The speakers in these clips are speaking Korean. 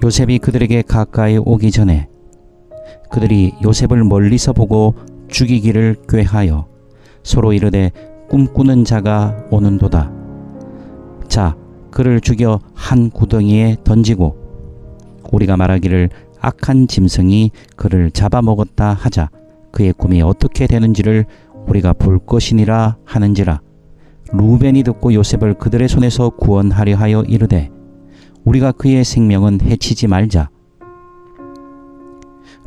요셉이 그들에게 가까이 오기 전에 그들이 요셉을 멀리서 보고 죽이기를 꾀하여 서로 이르되 꿈꾸는 자가 오는도다. 자, 그를 죽여 한 구덩이에 던지고 우리가 말하기를 악한 짐승이 그를 잡아먹었다 하자. 그의 꿈이 어떻게 되는지를 우리가 볼 것이니라 하는지라. 루벤이 듣고 요셉을 그들의 손에서 구원하려 하여 이르되 우리가 그의 생명은 해치지 말자.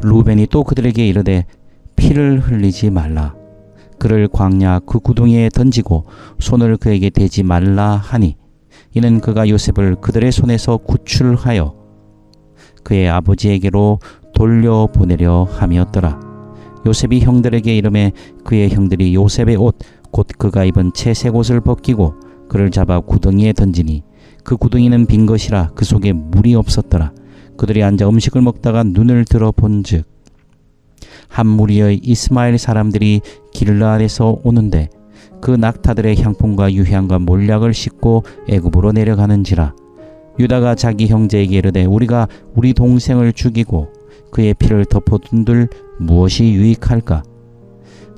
루벤이 또 그들에게 이르되 피를 흘리지 말라. 그를 광야 그 구덩이에 던지고 손을 그에게 대지 말라 하니 이는 그가 요셉을 그들의 손에서 구출하여 그의 아버지에게로 돌려보내려 함이었더라. 요셉이 형들에게 이르매 그의 형들이 요셉의 옷 곧 그가 입은 채색 옷을 벗기고 그를 잡아 구덩이에 던지니 그 구덩이는 빈 것이라 그 속에 물이 없었더라. 그들이 앉아 음식을 먹다가 눈을 들어 본즉 한 무리의 이스마엘 사람들이 길르앗에서 오는데 그 낙타들의 향품과 유향과 몰약을 싣고 애굽으로 내려가는지라. 유다가 자기 형제에게 이르되 우리가 우리 동생을 죽이고 그의 피를 덮어둔들 무엇이 유익할까?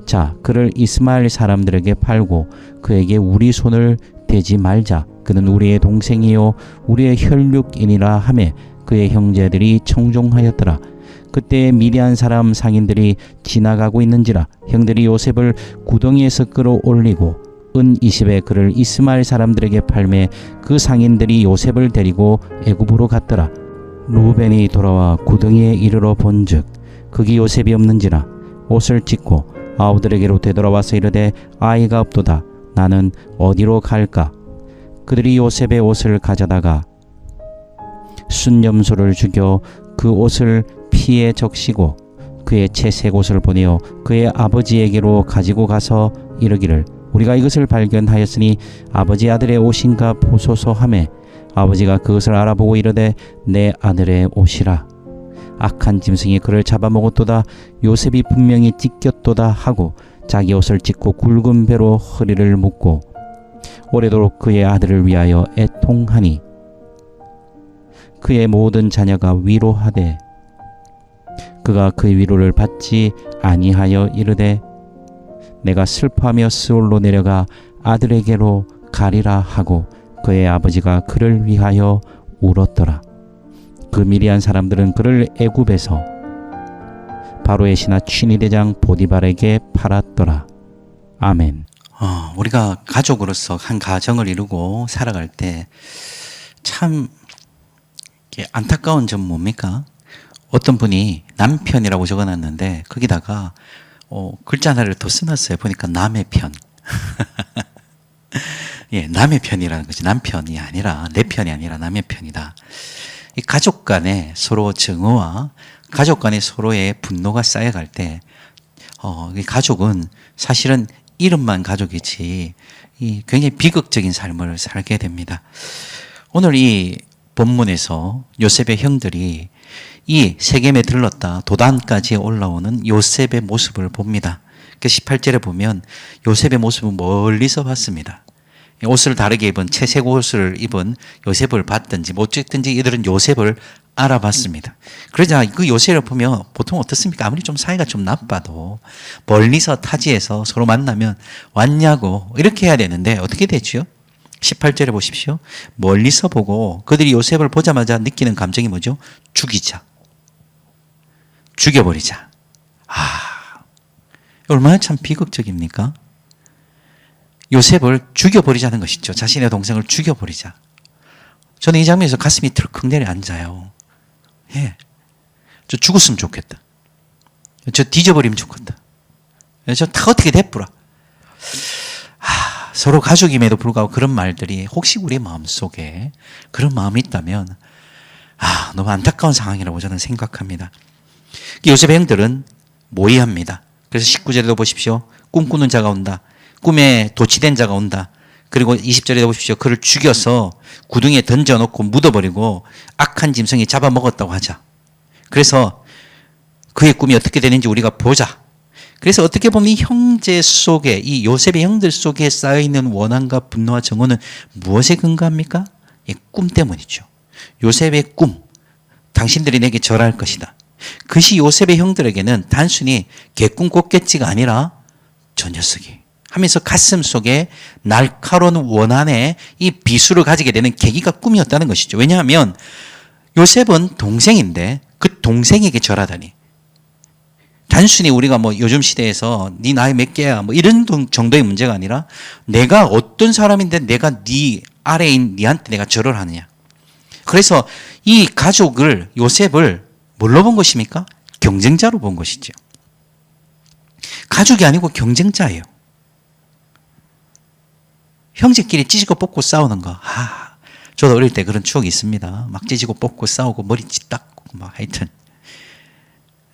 자, 그를 이스마엘 사람들에게 팔고 그에게 우리 손을 대지 말자. 그는 우리의 동생이요 우리의 혈육이니라 하매 그의 형제들이 청종하였더라. 그때 미디안 사람 상인들이 지나가고 있는지라 형들이 요셉을 구덩이에서 끌어올리고 은 20에 그를 이스마엘 사람들에게 팔매 그 상인들이 요셉을 데리고 애굽으로 갔더라. 루벤이 돌아와 구덩이에 이르러 본즉 거기 요셉이 없는지라 옷을 찢고 아우들에게로 되돌아와서 이르되 아이가 없도다. 나는 어디로 갈까? 그들이 요셉의 옷을 가져다가 순념소를 죽여 그 옷을 피에 적시고 그의 채색 옷을 보내어 그의 아버지에게로 가지고 가서 이르기를 우리가 이것을 발견하였으니 아버지 아들의 옷인가 보소서 하매 아버지가 그것을 알아보고 이르되 내 아들의 옷이라. 악한 짐승이 그를 잡아먹었도다. 요셉이 분명히 찢겼도다 하고 자기 옷을 찢고 굵은 배로 허리를 묶고 오래도록 그의 아들을 위하여 애통하니 그의 모든 자녀가 위로하되 그가 그 위로를 받지 아니하여 이르되 내가 슬퍼하며 스올로 내려가 아들에게로 가리라 하고 그의 아버지가 그를 위하여 울었더라. 그 미디안 사람들은 그를 애굽에서 바로의 신하 취니대장 보디발에게 팔았더라. 아멘. 우리가 가족으로서 한 가정을 이루고 살아갈 때 참 안타까운 점 뭡니까? 어떤 분이 남편이라고 적어놨는데 거기다가 글자 하나를 더 써놨어요. 보니까 남의 편. 예, 남의 편이라는 거지. 남편이 아니라 내 편이 아니라 남의 편이다. 이 가족 간에 서로 증오와 가족 간에 서로의 분노가 쌓여갈 때 이 가족은 사실은 이름만 가족이지 굉장히 비극적인 삶을 살게 됩니다. 오늘 이 본문에서 요셉의 형들이 이 세겜에 들렀다 도단까지 올라오는 요셉의 모습을 봅니다. 18절에 보면 요셉의 모습은 멀리서 봤습니다. 옷을 다르게 입은 채색 옷을 입은 요셉을 봤든지 못 찍든지 이들은 요셉을 알아봤습니다. 그러자 그 요셉을 보면 보통 어떻습니까? 아무리 좀 사이가 좀 나빠도 멀리서 타지에서 서로 만나면 왔냐고 이렇게 해야 되는데 어떻게 되죠? 18절에 보십시오. 멀리서 보고 그들이 요셉을 보자마자 느끼는 감정이 뭐죠? 죽이자. 죽여버리자. 얼마나 참 비극적입니까? 요셉을 죽여버리자는 것이죠. 자신의 동생을 죽여버리자. 저는 이 장면에서 가슴이 덜컥 내려앉아요. 예. 저 죽었으면 좋겠다. 저 뒤져버리면 좋겠다. 저 다 어떻게 됐부라. 서로 가족임에도 불구하고 그런 말들이 혹시 우리 마음속에 그런 마음이 있다면 너무 안타까운 상황이라고 저는 생각합니다. 요셉의 형들은 모의합니다. 그래서 19절에도 보십시오. 꿈꾸는 자가 온다. 꿈에 도취된 자가 온다. 그리고 20절에도 보십시오. 그를 죽여서 구덩이에 던져놓고 묻어버리고 악한 짐승이 잡아먹었다고 하자. 그래서 그의 꿈이 어떻게 되는지 우리가 보자. 그래서 어떻게 보면 이 형제 속에 이 요셉의 형들 속에 쌓여있는 원한과 분노와 정오는 무엇에 근거합니까? 이 꿈 때문이죠. 요셉의 꿈, 당신들이 내게 절할 것이다. 그것이 요셉의 형들에게는 단순히 개꿈 꿨겠지가 아니라 저 녀석이 하면서 가슴 속에 날카로운 원한의 이 비수를 가지게 되는 계기가 꿈이었다는 것이죠. 왜냐하면 요셉은 동생인데 그 동생에게 절하다니. 단순히 우리가 뭐 요즘 시대에서 네 나이 몇 개야 뭐 이런 정도의 문제가 아니라 내가 어떤 사람인데 내가 네 아래인 네한테 내가 절을 하느냐. 그래서 이 가족을 요셉을 뭘로 본 것입니까? 경쟁자로 본 것이죠. 가족이 아니고 경쟁자예요. 형제끼리 찢고 뽑고 싸우는 거. 저도 어릴 때 그런 추억이 있습니다. 막 찢고 뽑고 싸우고 머리짓 닦고 막 하여튼.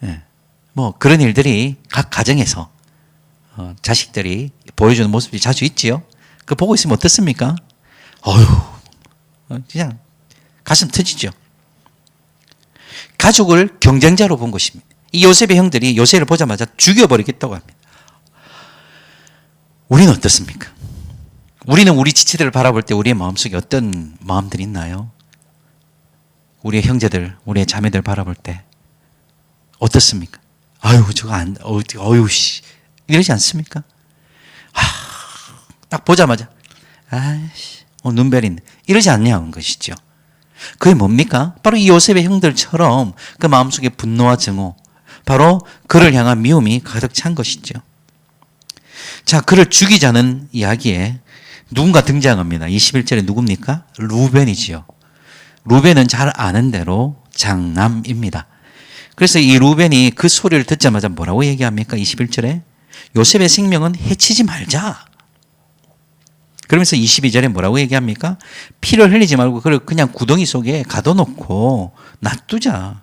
예. 뭐 그런 일들이 각 가정에서 자식들이 보여주는 모습이 자주 있지요. 그거 보고 있으면 어떻습니까? 그냥 가슴 터지죠. 가족을 경쟁자로 본 것입니다. 이 요셉의 형들이 요셉을 보자마자 죽여버리겠다고 합니다. 우리는 어떻습니까? 우리는 우리 지체들을 바라볼 때 우리의 마음속에 어떤 마음들이 있나요? 우리의 형제들, 우리의 자매들 바라볼 때 어떻습니까? 저거 씨. 이러지 않습니까? 딱 보자마자, 눈별인데. 이러지 않냐는 것이죠. 그게 뭡니까? 바로 이 요셉의 형들처럼 그 마음속에 분노와 증오, 바로 그를 향한 미움이 가득 찬 것이죠. 자, 그를 죽이자는 이야기에 누군가 등장합니다. 21절에 누굽니까? 루벤이지요. 루벤은 잘 아는 대로 장남입니다. 그래서 이 루벤이 그 소리를 듣자마자 뭐라고 얘기합니까? 21절에 요셉의 생명은 해치지 말자. 그러면서 22절에 뭐라고 얘기합니까? 피를 흘리지 말고 그를 그냥 구덩이 속에 가둬놓고 놔두자.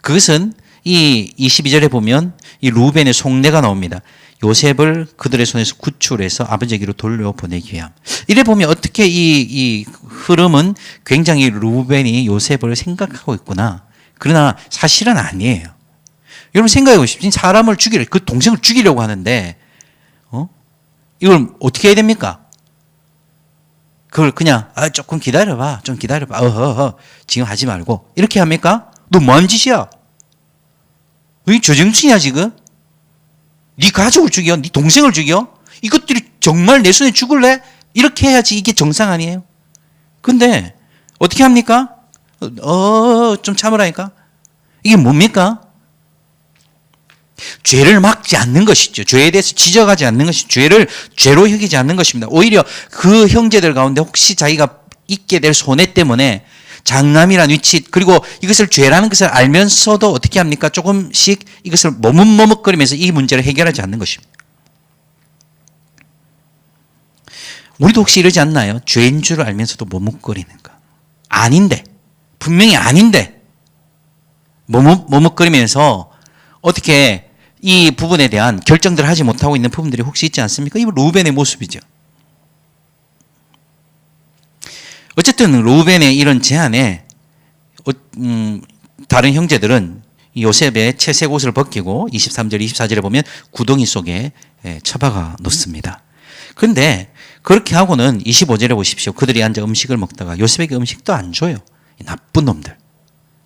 그것은 이 22절에 보면 이 루벤의 속내가 나옵니다. 요셉을 그들의 손에서 구출해서 아버지에게로 돌려보내기 위함. 이래 보면 어떻게 이 흐름은 굉장히 루벤이 요셉을 생각하고 있구나. 그러나 사실은 아니에요. 여러분 생각해 보십시오. 사람을 그 동생을 죽이려고 하는데, 이걸 어떻게 해야 됩니까? 그걸 그냥, 조금 기다려봐. 좀 기다려봐. 지금 하지 말고. 이렇게 합니까? 너 뭐한 짓이야? 이 저정신이야, 지금? 네 가족을 죽여? 네 동생을 죽여? 이것들이 정말 내 손에 죽을래? 이렇게 해야지 이게 정상 아니에요? 근데, 어떻게 합니까? 좀 참으라니까? 이게 뭡니까? 죄를 막지 않는 것이죠. 죄에 대해서 지적하지 않는 것이 죄를 죄로 여기지 않는 것입니다. 오히려 그 형제들 가운데 혹시 자기가 있게 될 손해 때문에 장남이라는 위치 그리고 이것을 죄라는 것을 알면서도 어떻게 합니까? 조금씩 이것을 머뭇머뭇거리면서 이 문제를 해결하지 않는 것입니다. 우리도 혹시 이러지 않나요? 죄인 줄 알면서도 머뭇거리는 거. 아닌데 분명히 아닌데 머뭇거리면서 어떻게 이 부분에 대한 결정들을 하지 못하고 있는 부분들이 혹시 있지 않습니까? 이 루벤의 모습이죠. 어쨌든 루벤의 이런 제안에 다른 형제들은 요셉의 채색 옷을 벗기고 23절, 24절에 보면 구덩이 속에 처박아 놓습니다. 그런데 그렇게 하고는 25절에 보십시오. 그들이 앉아 음식을 먹다가 요셉에게 음식도 안 줘요. 이 나쁜 놈들.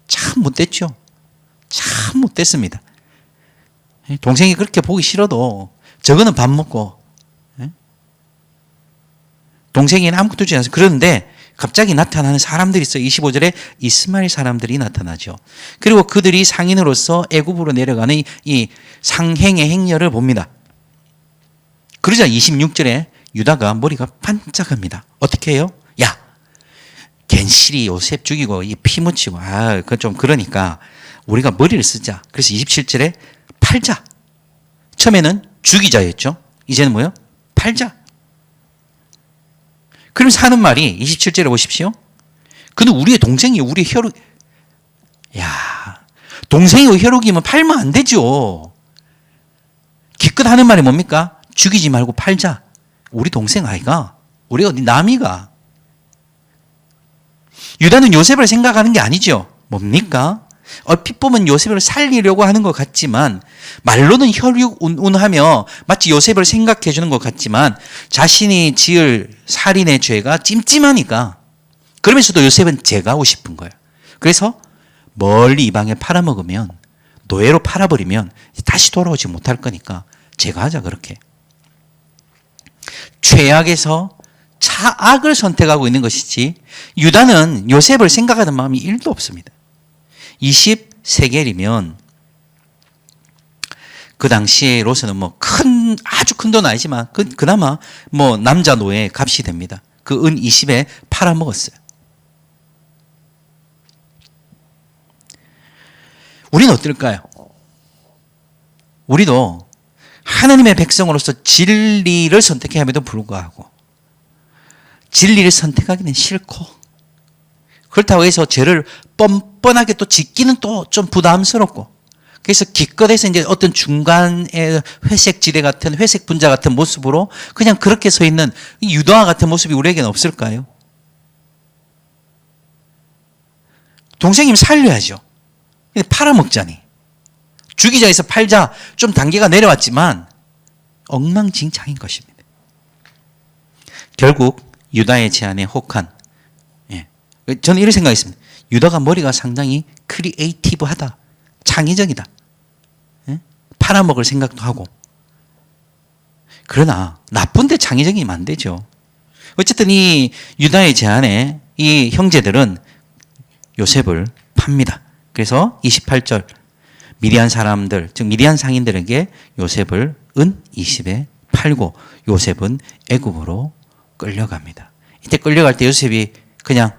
참 못됐죠. 참 못됐습니다. 동생이 그렇게 보기 싫어도 저거는 밥 먹고 동생이는 아무것도 주지 않아서 그러는데 갑자기 나타나는 사람들이 있어요. 25절에 이스마엘 사람들이 나타나죠. 그리고 그들이 상인으로서 애굽으로 내려가는 이 상행의 행렬을 봅니다. 그러자 26절에 유다가 머리가 반짝합니다. 어떻게 해요? 야, 갠실이 요셉 죽이고 이 피 묻히고 그건 좀 그러니까 우리가 머리를 쓰자. 그래서 27절에 팔자. 처음에는 죽이자였죠. 이제는 뭐요? 팔자. 그럼 사는 말이 27절에 보십시오. 그는 우리의 동생이요. 우리의 혈육. 야, 동생이 혈육이면 팔면 안 되죠. 기껏 하는 말이 뭡니까? 죽이지 말고 팔자. 우리 동생 아이가. 우리 어디 남이가. 유다는 요셉을 생각하는 게 아니죠. 뭡니까? 얼핏 보면 요셉을 살리려고 하는 것 같지만 말로는 혈육운운하며 마치 요셉을 생각해 주는 것 같지만 자신이 지을 살인의 죄가 찜찜하니까 그러면서도 요셉은 제가하고 싶은 거예요. 그래서 멀리 이방에 팔아먹으면, 노예로 팔아버리면 다시 돌아오지 못할 거니까 제거하자, 그렇게. 최악에서 차악을 선택하고 있는 것이지, 유다는 요셉을 생각하는 마음이 1도 없습니다. 20세겔이면 그 당시로서는 아주 큰 돈 아니지만 그나마 남자 노예 값이 됩니다. 그 은 20에 팔아먹었어요. 우리는 어떨까요? 우리도 하나님의 백성으로서 진리를 선택해야 함에도 불구하고 진리를 선택하기는 싫고, 그렇다고 해서 죄를 뻔뻔하게 또 짓기는 또 좀 부담스럽고, 그래서 기껏해서 이제 어떤 중간의 회색 지대 같은, 회색 분자 같은 모습으로 그냥 그렇게 서 있는 유다와 같은 모습이 우리에게는 없을까요? 동생님 살려야죠. 근데 팔아먹자니. 죽이자 해서 팔자, 좀 단계가 내려왔지만 엉망진창인 것입니다. 결국 유다의 제안에 혹한, 저는 이런 생각이 있습니다. 유다가 머리가 상당히 크리에이티브하다, 창의적이다, 팔아먹을 생각도 하고. 그러나 나쁜데 창의적이면 안 되죠. 어쨌든 이 유다의 제안에 이 형제들은 요셉을 팝니다. 그래서 28절, 미디안 사람들, 즉 미디안 상인들에게 요셉을 은 20에 팔고 요셉은 애굽으로 끌려갑니다. 이때 끌려갈 때 요셉이 그냥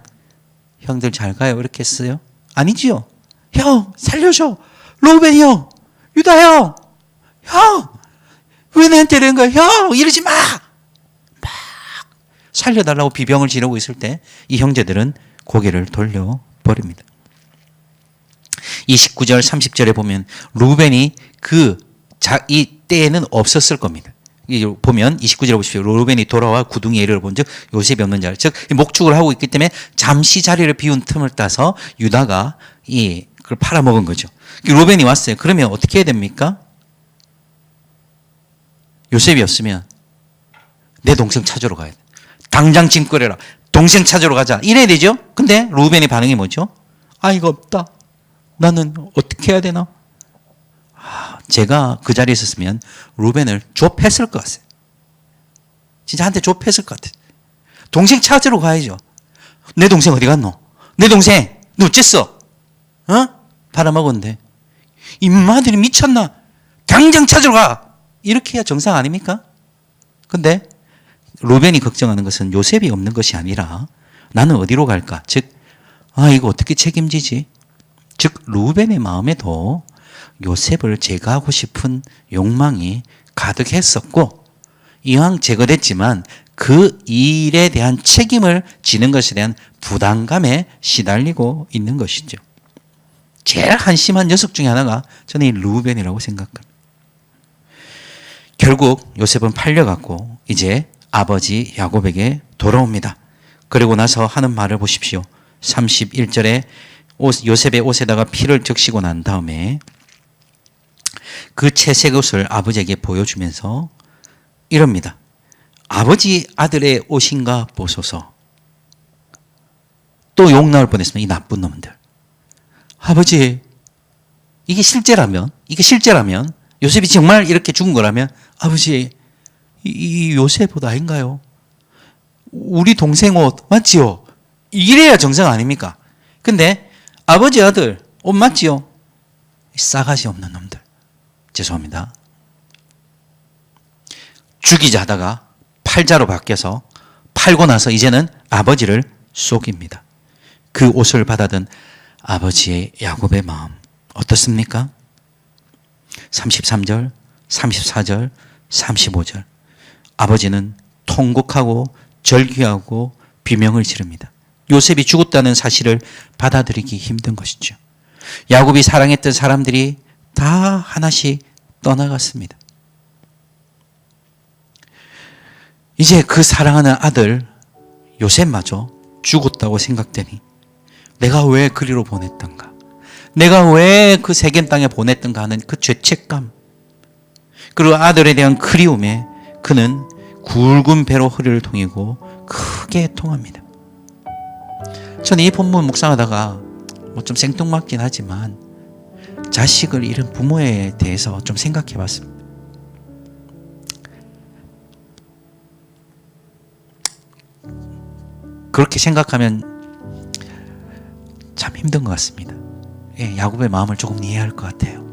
형들 잘 가요 이렇게 했어요? 아니지요. 형 살려줘, 로벤 형, 유다 형, 왜 나한테 이러는 거야? 형 이러지 마! 막 살려달라고 비병을 지르고 있을 때 이 형제들은 고개를 돌려버립니다. 29절 30절에 보면 루벤이 이 때에는 없었을 겁니다. 보면 29절에 보십시오. 루벤이 돌아와 구둥이에 이르러본즉 요셉이 없는 자를, 즉 목축을 하고 있기 때문에 잠시 자리를 비운 틈을 따서 유다가 그걸 팔아먹은 거죠. 루벤이 왔어요. 그러면 어떻게 해야 됩니까? 요셉이 없으면 내 동생 찾으러 가야 돼. 당장 짐 꺼내라. 동생 찾으러 가자. 이래야 되죠. 근데 루벤의 반응이 뭐죠? 아이가 없다. 나는 어떻게 해야 되나? 제가 그 자리에 있었으면 루벤을 좁혔을 것 같아요. 진짜 한테 좁혔을 것 같아요. 동생 찾으러 가야죠. 내 동생 어디 갔노? 내 동생 너 어쨌어? 팔아먹었는데 임마들이 미쳤나? 당장 찾으러 가! 이렇게 해야 정상 아닙니까? 근데 루벤이 걱정하는 것은 요셉이 없는 것이 아니라 나는 어디로 갈까? 즉 이거 어떻게 책임지지? 즉 루벤의 마음에도 요셉을 제거하고 싶은 욕망이 가득했었고, 이왕 제거됐지만 그 일에 대한 책임을 지는 것에 대한 부담감에 시달리고 있는 것이죠. 제일 한심한 녀석 중에 하나가 저는 이 루벤이라고 생각합니다. 결국 요셉은 팔려갔고 이제 아버지 야곱에게 돌아옵니다. 그리고 나서 하는 말을 보십시오. 31절에 요셉의 옷에다가 피를 적시고 난 다음에 그 채색 옷을 아버지에게 보여주면서 이럽니다. 아버지 아들의 옷인가 보소서. 또 욕 나올 뻔했습니다. 이 나쁜 놈들. 아버지, 이게 실제라면 요셉이 정말 이렇게 죽은 거라면 아버지, 이 요셉 옷 아닌가요? 우리 동생 옷 맞지요? 이래야 정상 아닙니까? 근데 아버지 아들 옷 맞지요? 싸가지 없는 놈들. 죄송합니다. 죽이자 하다가 팔자로 바뀌어서 팔고 나서 이제는 아버지를 속입니다. 그 옷을 받아든 아버지의 야곱의 마음 어떻습니까? 33절, 34절, 35절. 아버지는 통곡하고 절규하고 비명을 지릅니다. 요셉이 죽었다는 사실을 받아들이기 힘든 것이죠. 야곱이 사랑했던 사람들이 다 하나씩 떠나갔습니다. 이제 그 사랑하는 아들 요셉마저 죽었다고 생각되니 내가 왜 그리로 보냈던가, 내가 왜 그 세겜 땅에 보냈던가 하는 그 죄책감, 그리고 아들에 대한 그리움에 그는 굵은 배로 허리를 동이고 크게 통합니다. 저는 이 본문 묵상하다가 뭐 좀 생뚱맞긴 하지만 자식을 잃은 부모에 대해서 좀 생각해 봤습니다. 그렇게 생각하면 참 힘든 것 같습니다. 예, 야곱의 마음을 조금 이해할 것 같아요.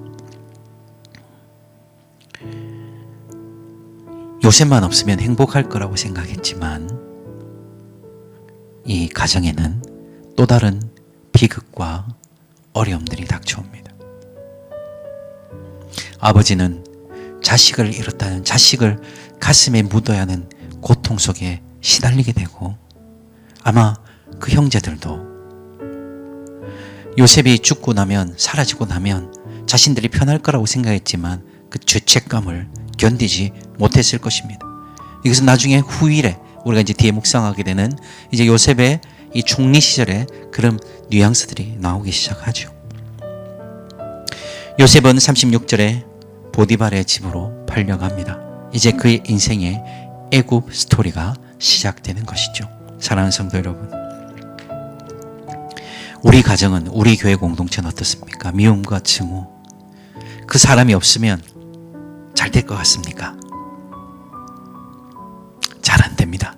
요셉만 없으면 행복할 거라고 생각했지만 이 가정에는 또 다른 비극과 어려움들이 닥쳐옵니다. 아버지는 자식을 잃었다는, 자식을 가슴에 묻어야 하는 고통 속에 시달리게 되고, 아마 그 형제들도 요셉이 죽고 나면, 사라지고 나면 자신들이 편할 거라고 생각했지만 그 죄책감을 견디지 못했을 것입니다. 이것은 나중에 후일에 우리가 이제 뒤에 묵상하게 되는 이제 요셉의 이 총리 시절에 그런 뉘앙스들이 나오기 시작하죠. 요셉은 36절에 보디발의 집으로 팔려갑니다. 이제 그의 인생의 애굽 스토리가 시작되는 것이죠. 사랑하는 성도 여러분, 우리 가정은, 우리 교회 공동체는 어떻습니까? 미움과 증오, 그 사람이 없으면 잘 될 것 같습니까? 잘 안 됩니다.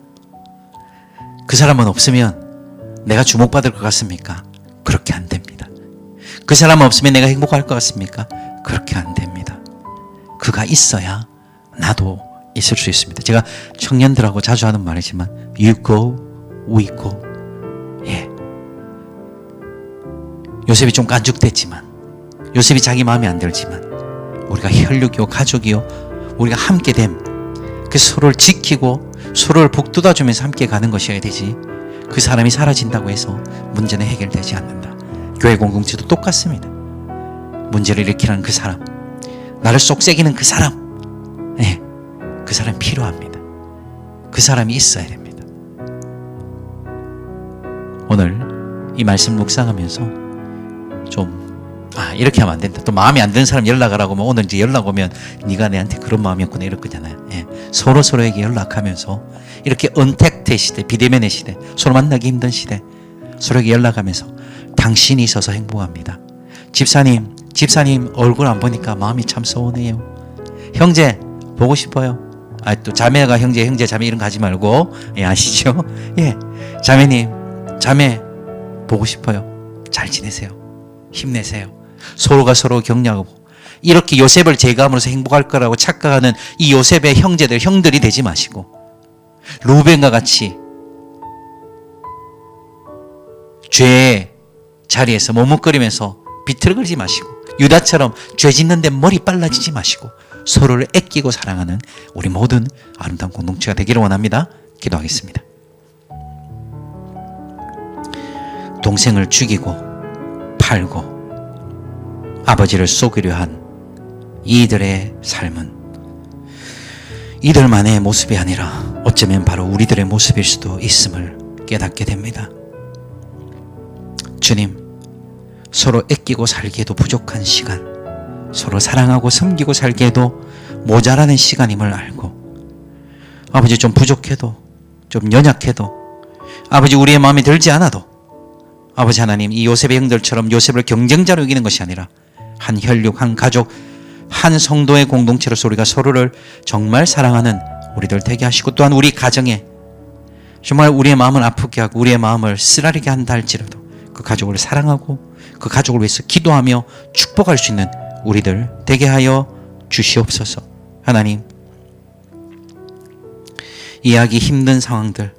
그 사람은 없으면 내가 주목받을 것 같습니까? 그렇게 안 됩니다. 그 사람은 없으면 내가 행복할 것 같습니까? 그렇게 안 됩니다. 그가 있어야 나도 있을 수 있습니다. 제가 청년들하고 자주 하는 말이지만 You go, we go. 예. 요셉이 좀 깐죽댔지만, 요셉이 자기 마음에 안 들지만 우리가 혈육이요 가족이요 우리가 함께됨, 그 서로를 지키고 서로를 북돋아주면서 함께 가는 것이어야 되지, 그 사람이 사라진다고 해서 문제는 해결되지 않는다. 교회 공동체도 똑같습니다. 문제를 일으키는 그 사람, 나를 쏙새기는 그 사람, 네, 그 사람이 필요합니다. 그 사람이 있어야 됩니다. 오늘 이 말씀 묵상하면서 좀 이렇게 하면 안 된다, 또 마음에 안 드는 사람 연락하라고 하면 오늘 이제 연락 오면 네가 내한테 그런 마음이었구나 이럴 거잖아요. 예. 서로에게 연락하면서 이렇게 언택트 시대, 비대면의 시대, 서로 만나기 힘든 시대, 서로에게 연락하면서 당신이 있어서 행복합니다. 집사님 얼굴 안 보니까 마음이 참 서운해요. 형제 보고 싶어요. 또 자매가 형제 자매 이런 거 하지 말고, 예, 아시죠? 예, 자매님 자매 보고 싶어요. 잘 지내세요. 힘내세요. 서로가 서로 격려하고, 이렇게 요셉을 제거함으로써 행복할 거라고 착각하는 이 요셉의 형들이 되지 마시고, 루벤과 같이 죄의 자리에서 머뭇거리면서 비틀거리지 마시고, 유다처럼 죄 짓는데 머리 빨라지지 마시고 서로를 아끼고 사랑하는 우리 모든 아름다운 공동체가 되기를 원합니다. 기도하겠습니다. 동생을 죽이고 팔고 아버지를 속이려 한 이들의 삶은 이들만의 모습이 아니라 어쩌면 바로 우리들의 모습일 수도 있음을 깨닫게 됩니다. 주님, 서로 아끼고 살기에도 부족한 시간, 서로 사랑하고 섬기고 살기에도 모자라는 시간임을 알고, 아버지 좀 부족해도, 좀 연약해도, 아버지 우리의 마음에 들지 않아도, 아버지 하나님, 이 요셉의 형들처럼 요셉을 경쟁자로 여기는 것이 아니라 한 혈육, 한 가족, 한 성도의 공동체로서 우리가 서로를 정말 사랑하는 우리들 되게 하시고, 또한 우리 가정에 정말 우리의 마음을 아프게 하고 우리의 마음을 쓰라리게 한다 할지라도 그 가족을 사랑하고 그 가족을 위해서 기도하며 축복할 수 있는 우리들 되게 하여 주시옵소서. 하나님, 이해하기 힘든 상황들,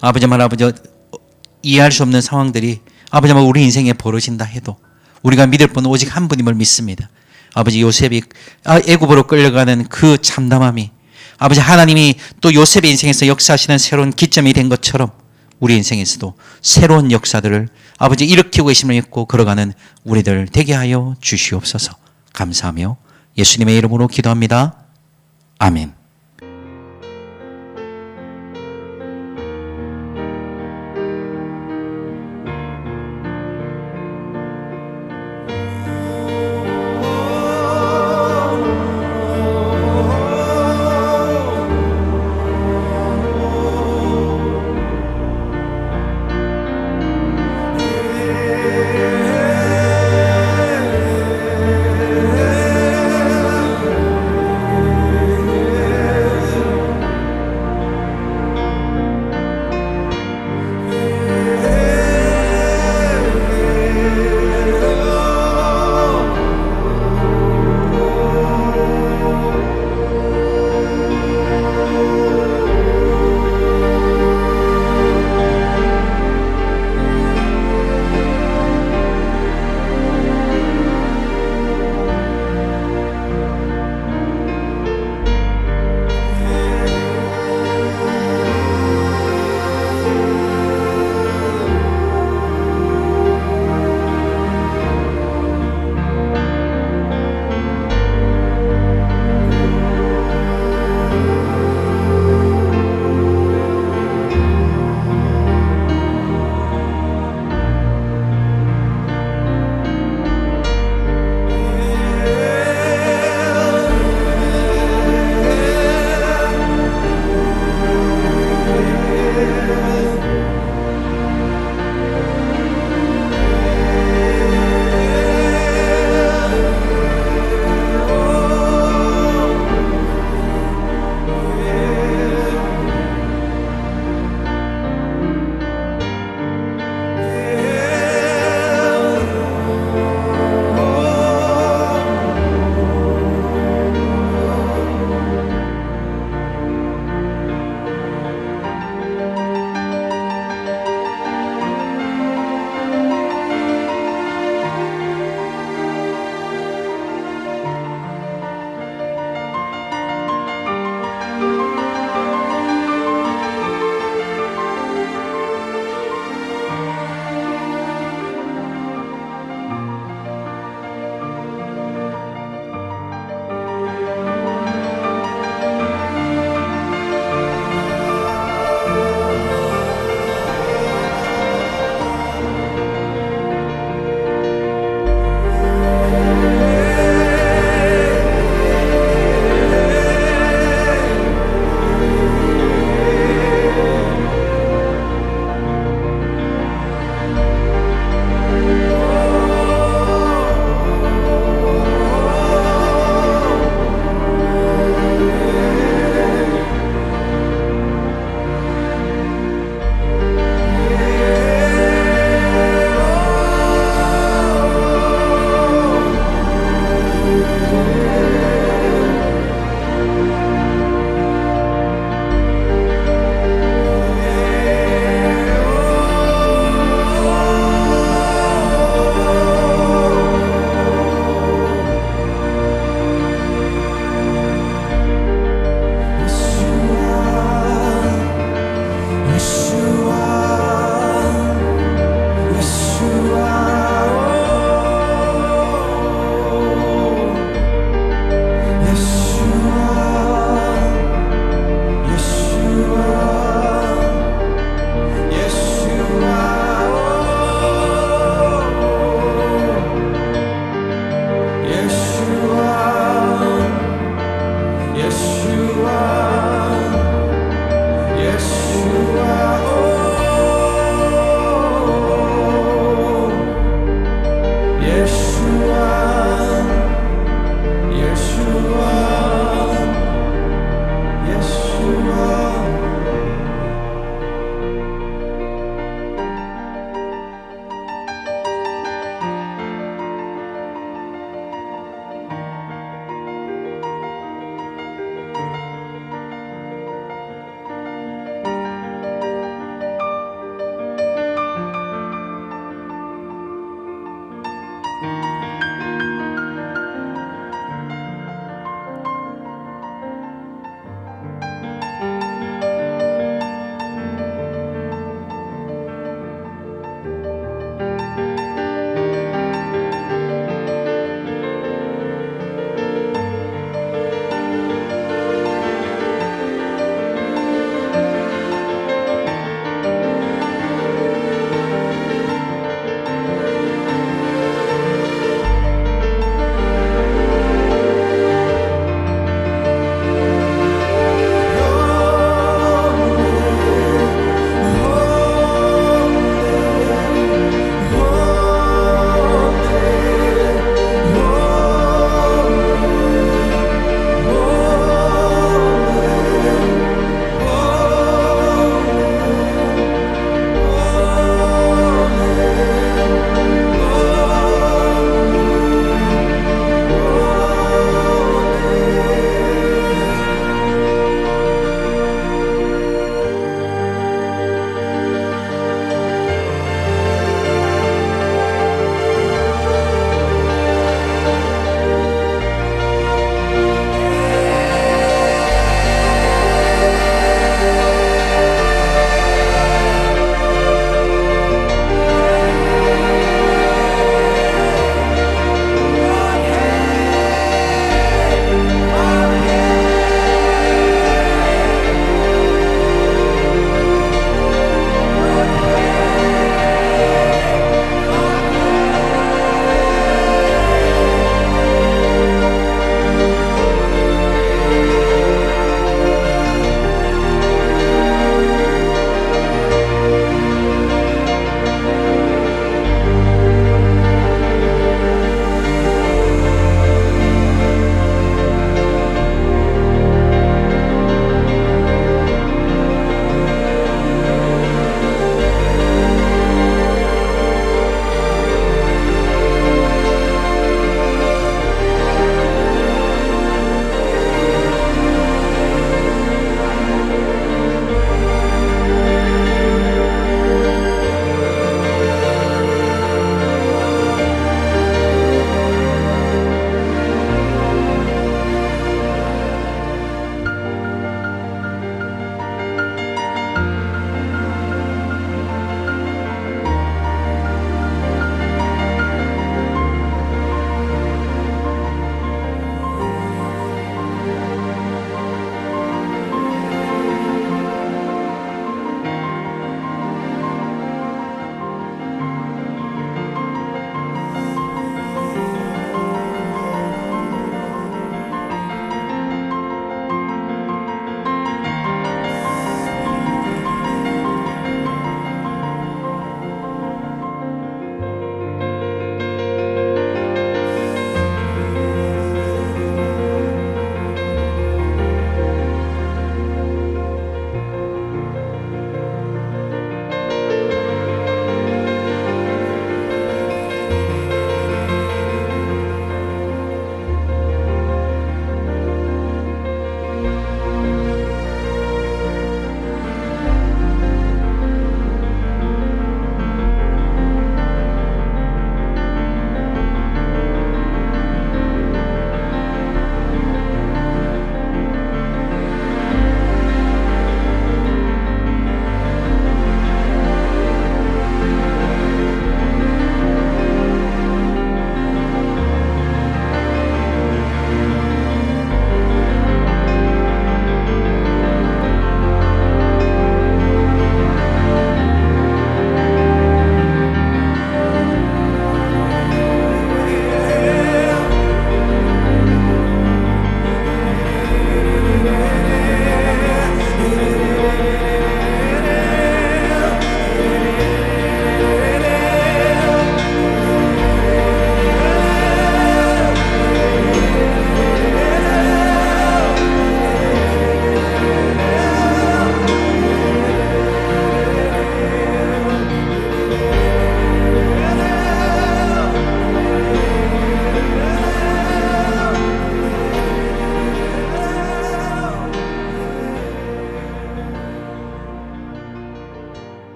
아버지 이해할 수 없는 상황들이 아버지 우리 인생에 벌어진다 해도 우리가 믿을 분은 오직 한 분임을 믿습니다. 아버지, 요셉이 애굽으로 끌려가는 그 참담함이 아버지 하나님이 또 요셉의 인생에서 역사하시는 새로운 기점이 된 것처럼 우리 인생에서도 새로운 역사들을 아버지 일으키고 계심을 믿고 걸어가는 우리들 되게 하여 주시옵소서. 감사하며 예수님의 이름으로 기도합니다. 아멘.